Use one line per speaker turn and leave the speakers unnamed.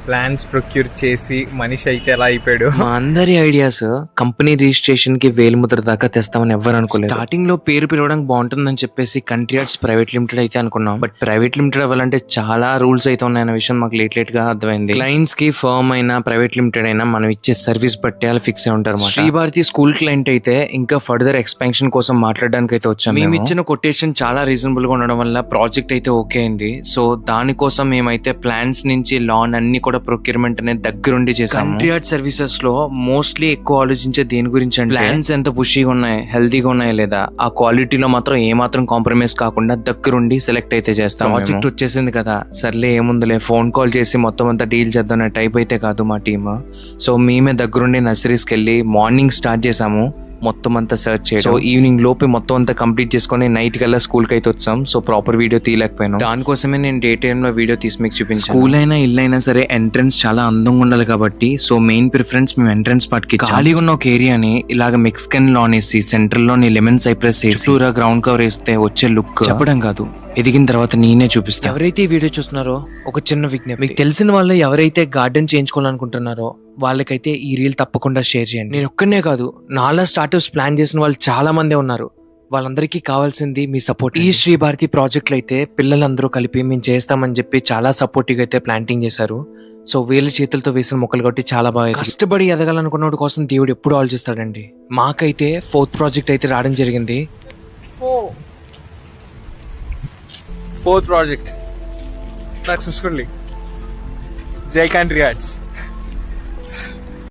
Plans procure చేసి మనిషి అయితే ఎలా అయిపోయాడు.
మా అందరి ఐడియాస్ కంపెనీ రిజిస్ట్రేషన్ కి వేలుముద్ర దాకా తెస్తామని ఎవరు అనుకోలేదు. స్టార్టింగ్ లో పేరు పిలవడానికి బాగుంటుందని చెప్పేసి కంట్రీ ఆర్ట్స్ ప్రైవేట్ లిమిటెడ్ అయితే అనుకున్నాం. బట్ ప్రైవేట్ లిమిటెడ్ అవ్వాలంటే చాలా రూల్స్ అయితే ఉన్నాయన్న విషయం మాకు లేట్ గా అర్థమైంది. క్లయింట్స్ కి ఫర్మ్ అయినా ప్రైవేట్ లిమిటెడ్ అయినా మనం ఇచ్చే సర్వీస్ బట్టి వాళ్ళు ఫిక్స్ అయి ఉంటారు. శ్రీభారతి స్కూల్ క్లయింట్ అయితే ఇంకా ఫర్దర్ ఎక్స్పాన్షన్ కోసం మాట్లాడడానికి అయితే వచ్చాము. మేము ఇచ్చిన కొటేషన్ చాలా రీజనబుల్ గా ఉండడం వల్ల ప్రాజెక్ట్ అయితే ఓకే అయింది. సో దానికోసం మేమైతే ప్లాన్స్ నుంచి లాన్ అన్ని కూడా ప్రొక్యూర్మెంట్ అనేది దగ్గరుండి చేసాము. కంట్రీ ఆర్ట్ సర్వీసెస్ లో మోస్ట్లీ ఎక్కువ ఆలోచించే దేని గురించి అంటే ప్లాన్స్ ఎంత పుషీగా ఉన్నాయి, హెల్తీగా ఉన్నాయి లేదా, ఆ క్వాలిటీలో మాత్రం ఏ మాత్రం కాంప్రమైజ్ కాకుండా దగ్గరుండి సెలెక్ట్ అయితే చేస్తాం. ప్రాజెక్ట్ వచ్చేసింది కదా, సర్లే ఏముందులే ఫోన్ కాల్ చేసి మొత్తం అంతా డీల్ చేద్దాం అనే టైప్ అయితే కాదు మా టీమ్. సో మేమే దగ్గరుండి నర్సరీస్కి వెళ్ళి మార్నింగ్ స్టార్ట్ చేసాము మొత్తం అంతా సర్చ్ చేయడం. సో ఈవినింగ్ లోపే మొత్తం అంతా కంప్లీట్ చేసుకుని నైట్ కల్లా స్కూల్ కి అయితే వచ్చాం. సో ప్రాపర్ వీడియో తీయలేకపోయాను. దానికోసమే నేను డే టైమ్ లో వీడియో తీసి మీకు చూపించాను. స్కూల్ అయినా ఇల్లు అయినా సరే ఎంట్రన్స్ చాలా అందంగా ఉండాలి కాబట్టి సో మెయిన్ ప్రిఫరెన్స్ మేము ఎంట్రన్స్ పార్ట్ కి ఖాళీగా ఉన్న ఒక ఏరియాని ఇలాగ మెక్సికన్ లాన్ వేసి సెంటర్ లోని లెమన్ సైప్రస్ వేసి చుట్టూరా గ్రౌండ్ కవర్ వేస్తే వచ్చే లుక్ చెప్పడం కాదు, ఎదిగిన తర్వాత నేనే చూపిస్తా. ఎవరైతే ఈ వీడియో చూస్తున్నారో ఒక చిన్న విజ్ఞప్తి, మీకు తెలిసిన వాళ్ళు ఎవరైతే గార్డెన్ చేయించుకోవాలనుకుంటున్నారో వాళ్ళకైతే ఈ రీల్ తప్పకుండా షేర్ చేయండి. నేను ఒక్కనే కాదు, నాలా స్టార్టప్స్ ప్లాన్ చేసిన వాళ్ళు చాలా మందే ఉన్నారు. వాళ్ళందరికీ కావాల్సింది మీ సపోర్ట్. ఈ శ్రీభారతి ప్రాజెక్టులు అయితే పిల్లలందరూ కలిపి మేము చేస్తామని చెప్పి చాలా సపోర్టివ్ అయితే ప్లాంటింగ్ చేశారు. సో వీళ్ళ చేతులతో వేసిన మొక్కలు కాబట్టి చాలా బాగా కష్టపడి ఎదగాలనుకున్న కోసం దేవుడు ఎప్పుడు ఆలోచిస్తాడండి. మాకైతే 4th ప్రాజెక్ట్ అయితే రావడం జరిగింది.
4th project successfully. జై కంట్రీ ఆర్ట్స్.